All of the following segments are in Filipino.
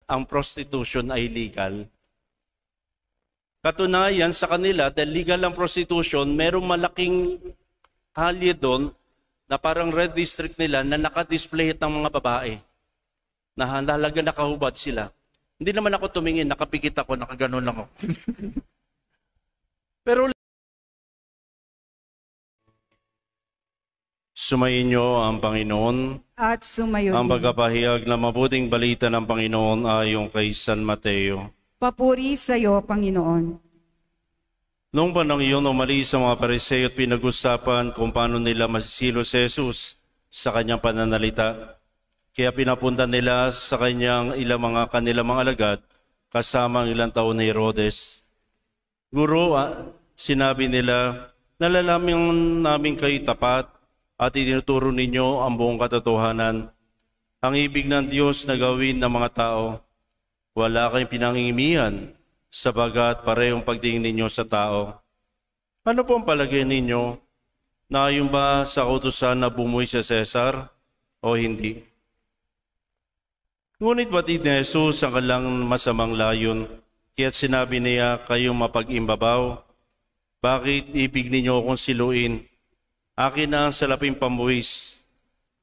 ang prostitution ay legal. Katunayan sa kanila, dahil legal ang prostitution, merong malaking kalye doon na parang red district nila na nakadisplay ng mga babae. Na halaga nakahubad sila. Hindi naman ako tumingin, nakapikit ako, nakaganon lang ako. Pero sumayin niyo ang Panginoon At sumayo ang din. pagkapahayag na mabuting balita ng Panginoon ayon kay San Mateo. Papuri sa iyo, Panginoon. Noong panahon iyon, umalis ang mga Pariseo at pinag-usapan kung paano nila masisilo si Jesus sa kanyang pananalita. Kaya pinapunta nila sa kanyang kanilang mga alagad kasama ang ilang taon ni Herodes. Guro, sinabi nila, nalalaman namin kayo tapat at itinuturo ninyo ang buong katotohanan. Ang ibig ng Diyos na gawin ng mga tao, wala kayong pinangingimihan, sabagat parehong pagtingin ninyo sa tao. Ano po ang palagay ninyo? Naayon ba sa kautusan na bumuhay sa Cesar o hindi? Ngunit batid ni Jesus ang kanilang masamang layon, kaya't sinabi niya, kayong mapag-imbabaw. Bakit ibig ninyo akong siluin? Akin na ang salaping pambuwis.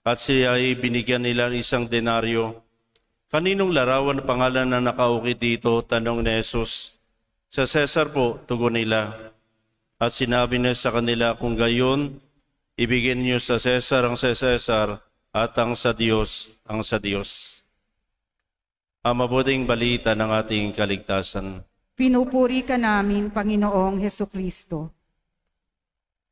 At siya ay binigyan nila ng 1 denaryo. Kaninong larawan ang pangalan na nakaukit dito? Tanong ni Jesus. Sa Cesar po, tugon nila. At sinabi niya sa kanila, kung gayon, ibigin niyo sa Cesar ang sa Cesar at ang sa Diyos ang sa Diyos. Ang mabuting balita ng ating kaligtasan. Pinupuri ka namin, Panginoong Hesukristo.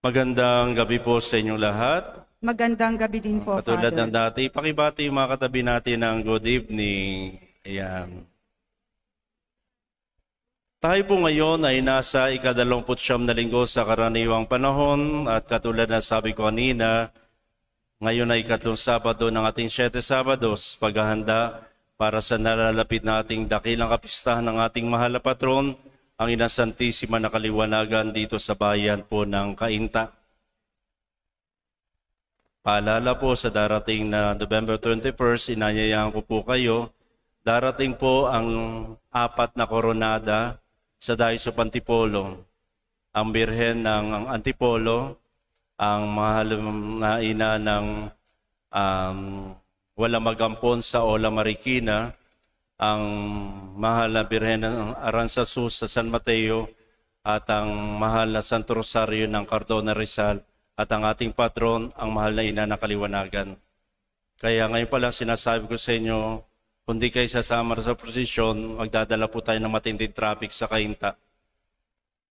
Magandang gabi po sa inyong lahat. Magandang gabi din po, Katulad Father. ng dati, pakibati yung mga katabi natin ng good evening. Ayan. Tayo po ngayon ay nasa ika-29 na linggo sa karaniwang panahon at katulad na sabi ko kanina, ngayon ay 3 Sabado ng ating 7 Sabados, paghahanda para sa nalalapit na ating dakilang kapistahan ng ating mahal na patron, ang Ina Santissima na Kaliwanagan dito sa bayan po ng Cainta. Paalala po sa darating na November 21st, inanyayahan ko po kayo, darating po ang 4 na koronada sa Daisop Antipolo. Ang Birhen ng Antipolo, ang mahal na ina ng Wala Magampon sa Ola Marikina, ang mahal na Birhen ng Aranzazu sa San Mateo, at ang mahal na Santo Rosario ng Cardona Rizal, at ang ating patron, ang mahal na ina ng Kaliwanagan. Kaya ngayon pa lang sinasabi ko sa inyo, kung di kayo sasama sa prosesyon, magdadala po tayo ng matinding traffic sa Cainta.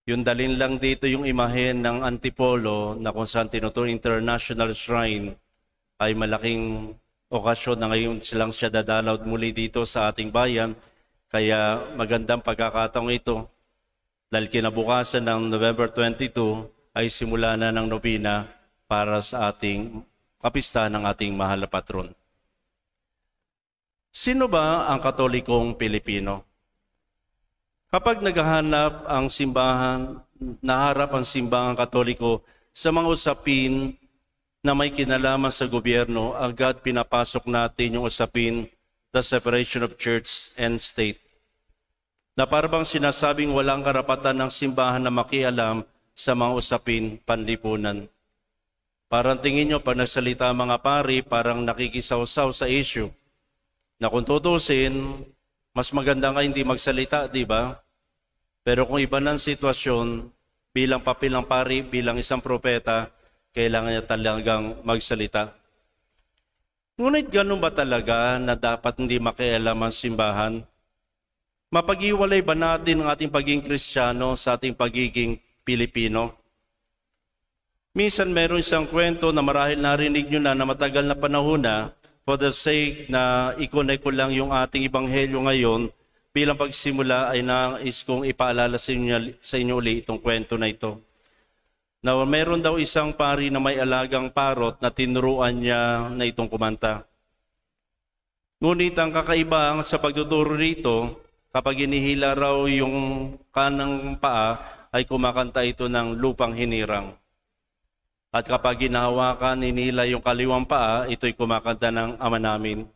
Yung dalin lang dito yung imahen ng Antipolo na kung saan tinuturo International Shrine ay malaking okasyon na ngayon silang siya dadalaw muli dito sa ating bayan. Kaya magandang pagkakataong ito dahil kinabukasan ng November 22 ay simula na ng nobina para sa ating kapistahan ng ating mahal na patron. Sino ba ang Katolikong Pilipino? Kapag naghahanap ang simbahan, naharap ang simbahang Katoliko sa mga usapin na may kinalaman sa gobyerno, agad pinapasok natin yung usapin, the separation of church and state. Na parang sinasabing walang karapatan ng simbahan na makialam sa mga usapin panlipunan. Parang tingin nyo, pag nagsalita mga pari, parang nakikisaw-saw sa issue. Na kung tutusin, mas maganda nga hindi magsalita, di ba? Pero kung iba ng sitwasyon, bilang papel ng pari, bilang isang propeta, kailangan niya talagang magsalita. Ngunit ganun ba talaga na dapat hindi makialam ang simbahan? Mapag-iwalay ba natin ang ating pagiging Kristiyano sa ating pagiging Pilipino? Minsan meron isang kwento na marahil narinig nyo na matagal na panahon na, for the sake na i-connect ko lang yung ating ebanghelyo ngayon, bilang pagsimula ay nais kong ipaalala sa inyo uli itong kwento na ito. Na meron daw isang pari na may alagang parot na tinuruan niya na itong kumanta. Ngunit ang kakaiba sa pagtuturo rito, kapag inihila raw yung kanang paa, ay kumakanta ito ng lupang hinirang. At kapag ginahawakan, inihila yung kaliwang paa, ito'y kumakanta ng Ama Namin.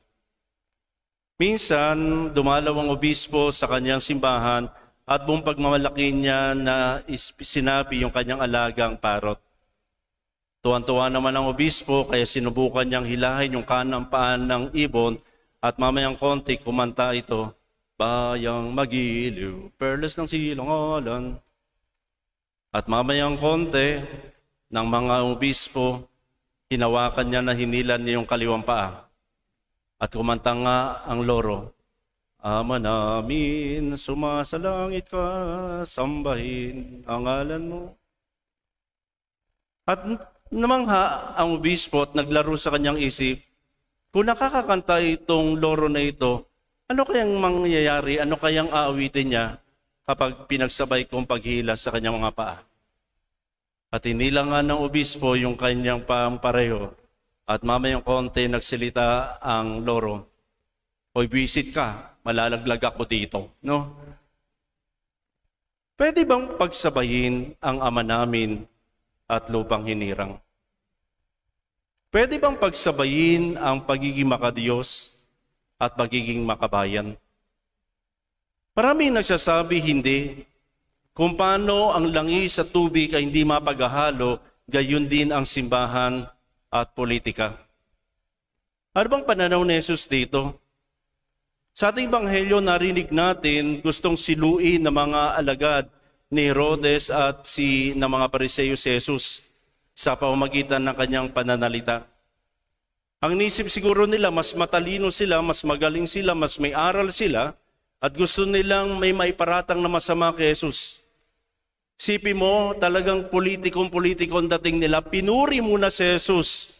Minsan, dumalaw ang obispo sa kanyang simbahan at buong pagmamalaki niya na sinabi yung kanyang alagang parot. Tuwan-tuwa naman ang obispo kaya sinubukan niyang hilahin yung kanang paan ng ibon at mamayang konti kumanta ito, bayang magiliw, perlas ng silongolan. At mamayang konti ng mga obispo, hinawakan niya na hinilan niya yung kaliwang paa. At kumanta nga ang loro, Ama namin, sumasalangit ka, sambahin ang ngalan mo. At namangha ang obispo at naglaro sa kanyang isip, kung nakakakanta itong loro na ito, ano kayang mangyayari, ano kayang aawitin niya kapag pinagsabay kong paghila sa kanyang mga paa? At inilangan ng obispo yung kanyang pampareho at mamayang konti nagsilita ang loro, Hoy, visit ka, malalaglag ako dito. No? Pwede bang pagsabayin ang Ama namin at lupang hinirang? Pwede bang pagsabayin ang pagiging makadiyos at pagiging makabayan? Maraming nagsasabi hindi. Kung paano ang langis sa tubig ay hindi mapaghahalo, gayon din ang simbahan at politika. Ano bang pananaw ni Jesus dito? Sa ating Banghelyo, narinig natin gustong siluin ng mga alagad ni Herodes at ng mga Pariseo si Jesus sa pamamagitan ng kanyang pananalita. Ang nisip siguro nila, mas matalino sila, mas magaling sila, mas may aral sila, at gusto nilang may maiparatang na masama kay Jesus. Sipi mo, talagang politikong-politiko ang dating nila, pinuri muna si Jesus.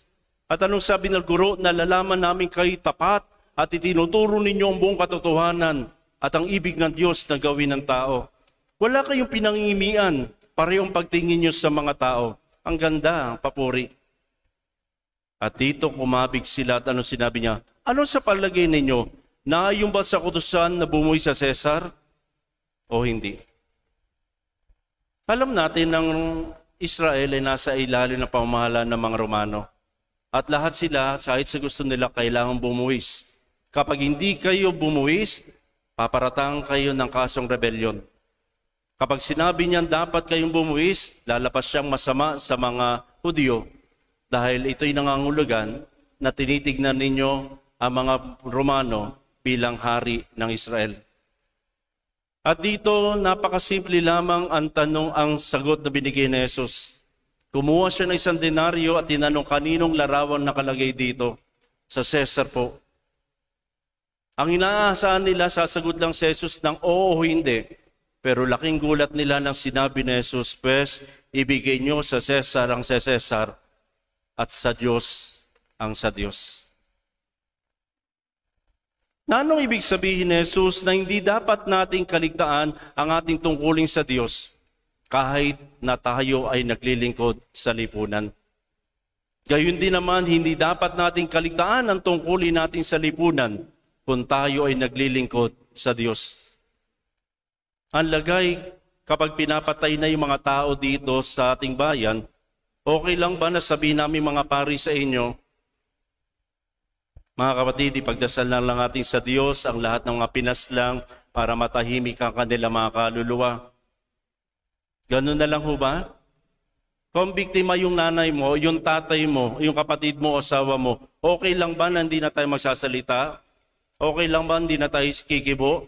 At anong sabi ng guro? Nalalaman namin kayo tapat at itinuturo ninyo ang buong katotohanan at ang ibig ng Diyos na gawin ng tao. Wala kayong pinangingimian, parehong pagtingin nyo sa mga tao. Ang ganda, ang papuri. At dito kumabig sila at ano sinabi niya? Ano sa palagay ninyo? Naayon ba sa kutusan na bumuhay sa Cesar o hindi? Alam natin ng Israel ay nasa ilalim ng pamamahala ng mga Romano. At lahat sila, kahit sa gusto nila, kailangan bumuwis. Kapag hindi kayo bumuwis, paparatang kayo ng kasong rebellion. Kapag sinabi niyan dapat kayong bumuwis, lalapas siyang masama sa mga Hudyo dahil ito'y nangangulugan na tinitignan ninyo ang mga Romano bilang hari ng Israel. At dito, napakasimple lamang ang tanong, ang sagot na binigay ni Jesus. Kumuha siya ng isang denaryo at tinanong kaninong larawan nakalagay dito. Sa Cesar po. Ang inaasahan nila, sasagot lang si Jesus ng oo o hindi. Pero laking gulat nila nang sinabi ni Jesus, "Pes, ibigay nyo sa Cesar ang sa Cesar at sa Diyos ang sa Diyos." Na anong ibig sabihin ni Jesus na hindi dapat nating kaligtaan ang ating tungkulin sa Diyos kahit na tayo ay naglilingkod sa lipunan? Gayon din naman, hindi dapat nating kaligtaan ang tungkulin natin sa lipunan kung tayo ay naglilingkod sa Diyos. Ang lagay, kapag pinapatay na yung mga tao dito sa ating bayan, okay lang ba na sabihin namin mga pari sa inyo, mga kapatid, ipagdasal lang natin sa Diyos ang lahat ng mga pinaslang para matahimik ang kanila mga kaluluwa. Ganun na lang ho ba? Kung biktima yung nanay mo, yung tatay mo, yung kapatid mo, asawa mo, okay lang ba na hindi na tayo magsasalita? Okay lang ba hindi na tayo kikibo?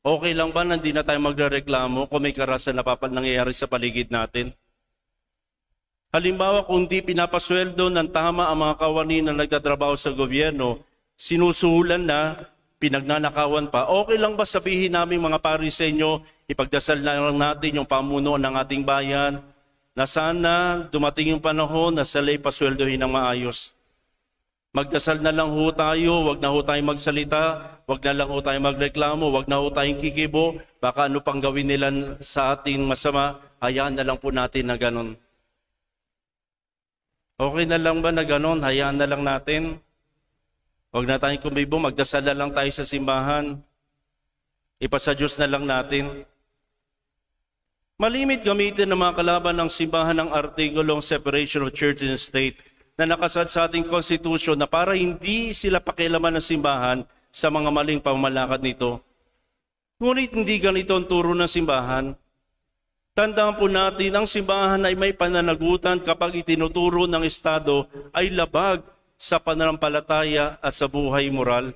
Okay lang ba na hindi na tayo magrereklamo kung may karahasan na nangyayari sa paligid natin? Halimbawa, kung di pinapasweldo ng tama ang mga kawani na nagtatrabaho sa gobyerno, sinusuhulan na, pinagnanakawan pa, okay lang ba sabihin namin mga pari sa inyo, ipagdasal na lang natin yung pamunuan ng ating bayan, na sana dumating yung panahon na sila'y pasweldohin ng maayos. Magdasal na lang ho tayo, wag na ho tayong magsalita, wag na lang ho tayong magreklamo, wag na ho tayong kikibo, baka ano pang gawin nila sa ating masama, hayaan na lang po natin na ganon. Okay na lang ba na ganon, hayaan na lang natin? Wag na tayong kumibo, magdasal na lang tayo sa simbahan, ipasa Diyos na lang natin. Malimit gamitin ng mga kalaban ng simbahan ng artikulong separation of church and state na nakasad sa ating konstitusyon na para hindi sila pakialaman ng simbahan, sa mga maling pamamalakad nito. Ngunit hindi ganito ang turo ng simbahan. Tandaan po natin, ang simbahan ay may pananagutan kapag itinuturo ng Estado ay labag sa pananampalataya at sa buhay moral.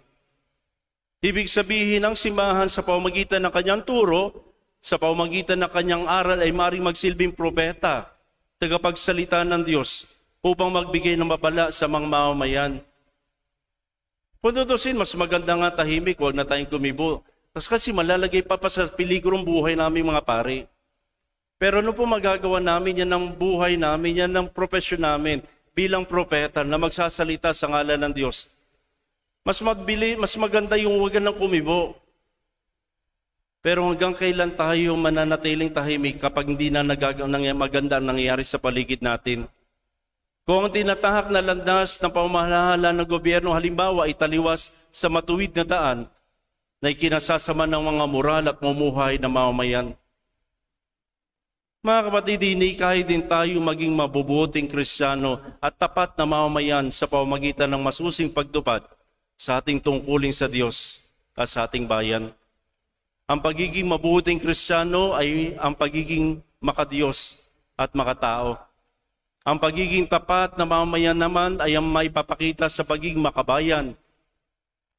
Ibig sabihin, ang simbahan sa pamamagitan ng kanyang turo, sa pamamagitan ng kanyang aral ay maaaring magsilbing propeta, tagapagsalita ng Diyos upang magbigay ng babala sa mga mamamayan. Kung tutusin, mas maganda nga tahimik, huwag na tayong kumibo. Kasi malalagay pa sa peligrong buhay namin mga pare. Pero ano po magagawa namin yan ng buhay namin, yan ng profesyon namin bilang propeta na magsasalita sa ngalan ng Diyos. Mas maganda yung huwag ng kumibo. Pero hanggang kailan tayo mananatiling tahimik kapag hindi na maganda ang nangyayari sa paligid natin? Kung ang tinatahak na landas ng pamamahala ng gobyerno halimbawa ay taliwas sa matuwid na daan na ikinasasama ng mga moral at mumuhay na mamamayan. Mga kapatid, hinihikayat din tayo maging mabubuting Kristiyano at tapat na mamamayan sa pamamagitan ng masusing pagtupad sa ating tungkulin sa Diyos at sa ating bayan. Ang pagiging mabubuting Kristiyano ay ang pagiging makadiyos at makatao. Ang pagiging tapat na mamamayan naman ay ang may papakita sa pagiging makabayan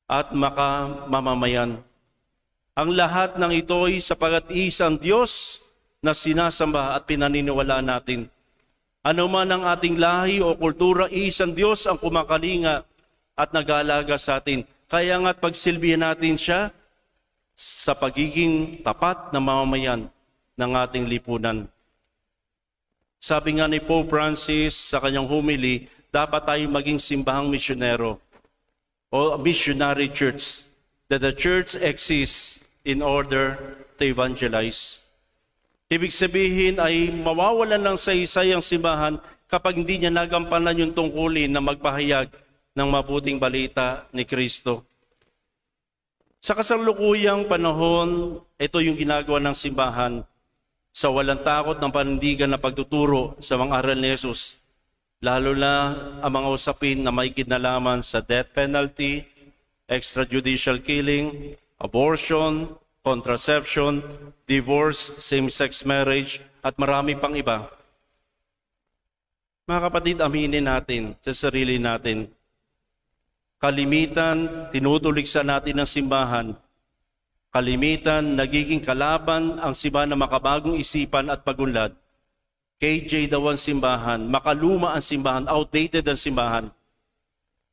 at makamamamayan. Ang lahat ng ito ay sapagat isang Diyos na sinasamba at pinaniniwalaan natin. Ano man ang ating lahi o kultura, isang Diyos ang kumakalinga at nag-aalaga sa atin. Kaya nga't pagsilbihan natin siya sa pagiging tapat na mamamayan ng ating lipunan. Sabi nga ni Pope Francis sa kanyang homily, dapat tayo maging simbahang misyonero o missionary church, that the church exists in order to evangelize. Ibig sabihin ay mawawalan ng saysay ang simbahan kapag hindi niya nagampanan yung tungkulin na magpahayag ng mabuting balita ni Kristo. Sa kasalukuyang panahon, ito yung ginagawa ng simbahan sa walang takot ng panindigan na pagtuturo sa mga aral ni Jesus, lalo na ang mga usapin na may kinalaman sa death penalty, extrajudicial killing, abortion, contraception, divorce, same-sex marriage, at marami pang iba. Mga kapatid, aminin natin sa sarili natin. Kalimitan, tinutuligsa natin ng simbahan. Kalimitan, nagiging kalaban ang simbahan na makabagong isipan at pagunlad. KJ daw ang simbahan, makaluma ang simbahan, outdated ang simbahan.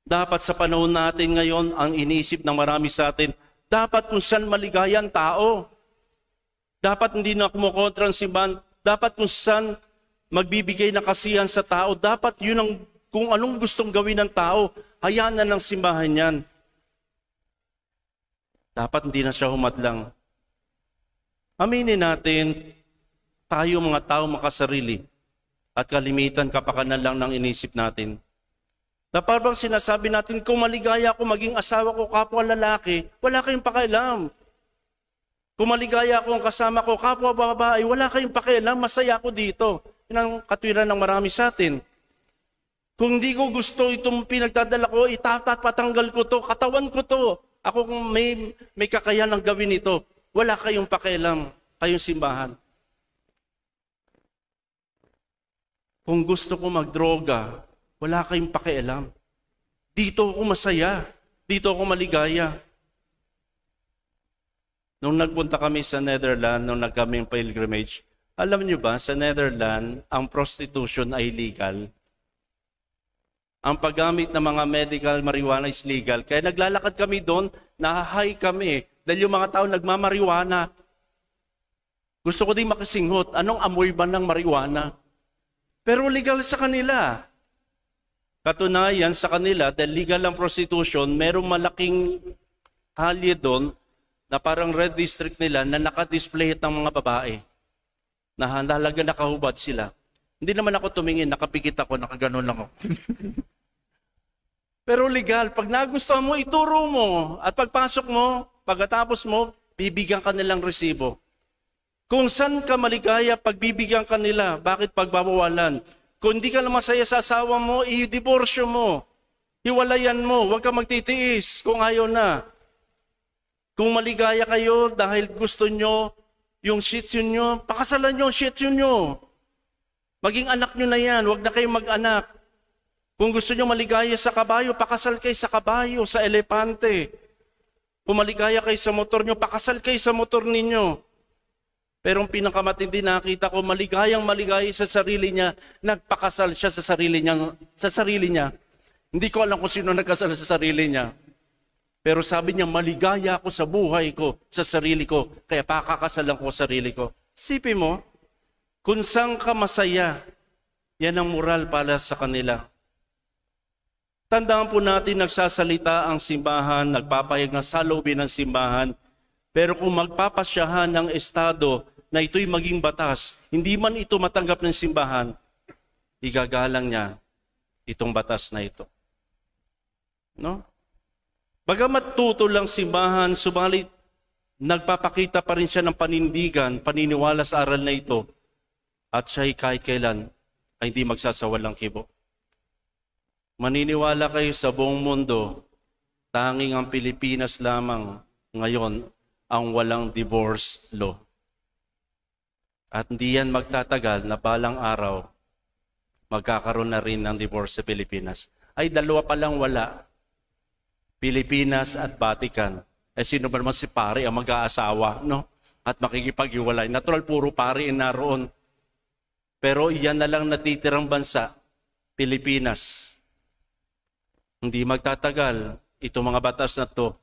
Dapat sa panahon natin ngayon, ang iniisip ng marami sa atin, dapat kung saan maligaya ang tao. Dapat hindi na kumukontra ang simbahan. Dapat kung saan magbibigay ng kasiyahan sa tao. Dapat yun ang kung anong gustong gawin ng tao, hayaan na ng simbahan yan. Dapat hindi na siya humadlang. Aminin natin, tayo mga tao makasarili at kalimitan kapakanan lang ng inisip natin. Na parang sinasabi natin, kung maligaya ako maging asawa ko, kapwa lalaki, wala kayong pakialam. Kung maligaya ako ang kasama ko, kapwa babae, wala kayong pakialam, masaya ako dito. Yun ang katwiran ng marami sa atin. Kung hindi ko gusto itong pinagdadala ko, patanggal ko to, katawan ko to. Ako kung may kakayanang gawin ito, wala kayong pakialam, kayong simbahan. Kung gusto ko magdroga, wala kayong pakialam. Dito ako masaya. Dito ako maligaya. Nung nagpunta kami sa Netherlands, nung nagkaming pilgrimage, alam niyo ba, sa Netherlands, ang prostitution ay legal. Ang paggamit ng mga medical marijuana is legal. Kaya naglalakad kami doon, nahahay kami. Dahil yung mga tao nagmamarijuana. Gusto ko din makasinghot, anong amoy ba ng marijuana? Pero legal sa kanila. Katunayan sa kanila, dahil legal ang prostitution, merong malaking kalye doon na parang red district nila na nakadisplay ng mga babae. Na halaga nakahubad sila. Hindi naman ako tumingin, nakapikit ako, nakaganon lang ako. Pero legal, pag nagustuhan mo, ituro mo. At pagpasok mo, pagkatapos mo, bibigyan ka nilang resibo. Kung saan ka maligaya, pagbibigyan ka nila. Bakit pagbabawalan? Kung hindi ka na masaya sa asawa mo, i-diborsyo mo. Hiwalayan mo, huwag ka magtitiis kung ayaw na. Kung maligaya kayo dahil gusto nyo yung Shih Tzu nyo, pakasalan nyo ang Shih Tzu nyo. Maging anak nyo na yan, huwag na kayong mag-anak. Kung gusto nyo maligaya sa kabayo, pakasal kayo sa kabayo, sa elepante. Kung maligaya kayo sa motor nyo, pakasal kayo sa motor ninyo. Pero ang pinakamatindi nakita ko, maligaya sa sarili niya, nagpakasal siya sa sarili niya. Hindi ko alam kung sino nagkasal sa sarili niya. Pero sabi niya, maligaya ako sa buhay ko, sa sarili ko, kaya pakakasalan ko sa sarili ko. Sipi mo, kung saan ka masaya, yan ang moral para sa kanila. Tandaan po natin, nagsasalita ang simbahan, nagpapahayag ng saloobin ng simbahan, pero kung magpapasyahan ng estado na ito'y maging batas, hindi man ito matanggap ng simbahan, igagalang niya itong batas na ito. No? Bagamat tutol lang simbahan, subalit nagpapakita pa rin siya ng panindigan, paniniwala sa aral na ito, at siya'y kahit kailan ay hindi magsasawalang kibo. Maniniwala kayo sa buong mundo, tanging ang Pilipinas lamang ngayon ang walang divorce law. At hindi yan magtatagal na balang araw, magkakaroon na rin ng divorce sa Pilipinas. Ay, dalawa pa lang wala. Pilipinas at Vatican. Sino ba naman si pare ang mag-aasawa, no? At makikipag-iwalay. Natural, puro pare naroon. Pero iyan na lang natitirang bansa, Pilipinas. Hindi magtatagal, itong mga batas na to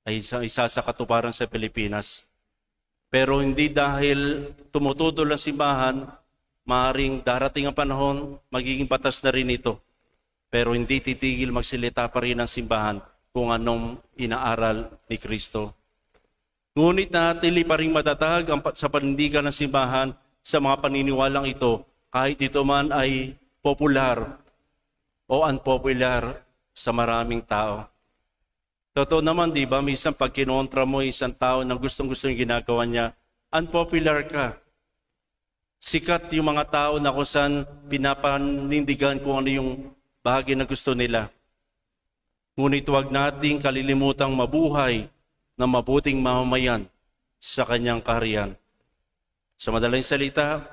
ay isa sa katuparan sa Pilipinas. Pero hindi dahil tumutudol ang simbahan, maaaring darating ang panahon, magiging batas na rin ito. Pero hindi titigil magsilita pa rin ang simbahan kung anong inaaral ni Kristo. Ngunit natili pa rin matatag sa panindigan ng simbahan sa mga paniniwalang ito, kahit ito man ay popular o unpopular sa maraming tao. Totoo naman, di ba, minsan pag kinontra mo isang tao na gustong-gusto yung ginagawa niya, unpopular ka. Sikat yung mga tao na kung saan pinapanindigan kung ano yung bahagi na gusto nila. Ngunit huwag nating kalilimutang mabuhay na mabuting mamamayan sa kanyang kaharian. Sa madaling salita,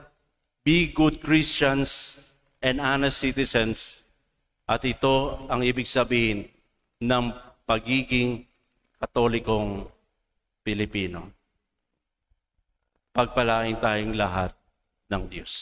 be good Christians and honest citizens. At ito ang ibig sabihin ng pagiging Katolikong Pilipino. Pagpalain tayong lahat ng Diyos.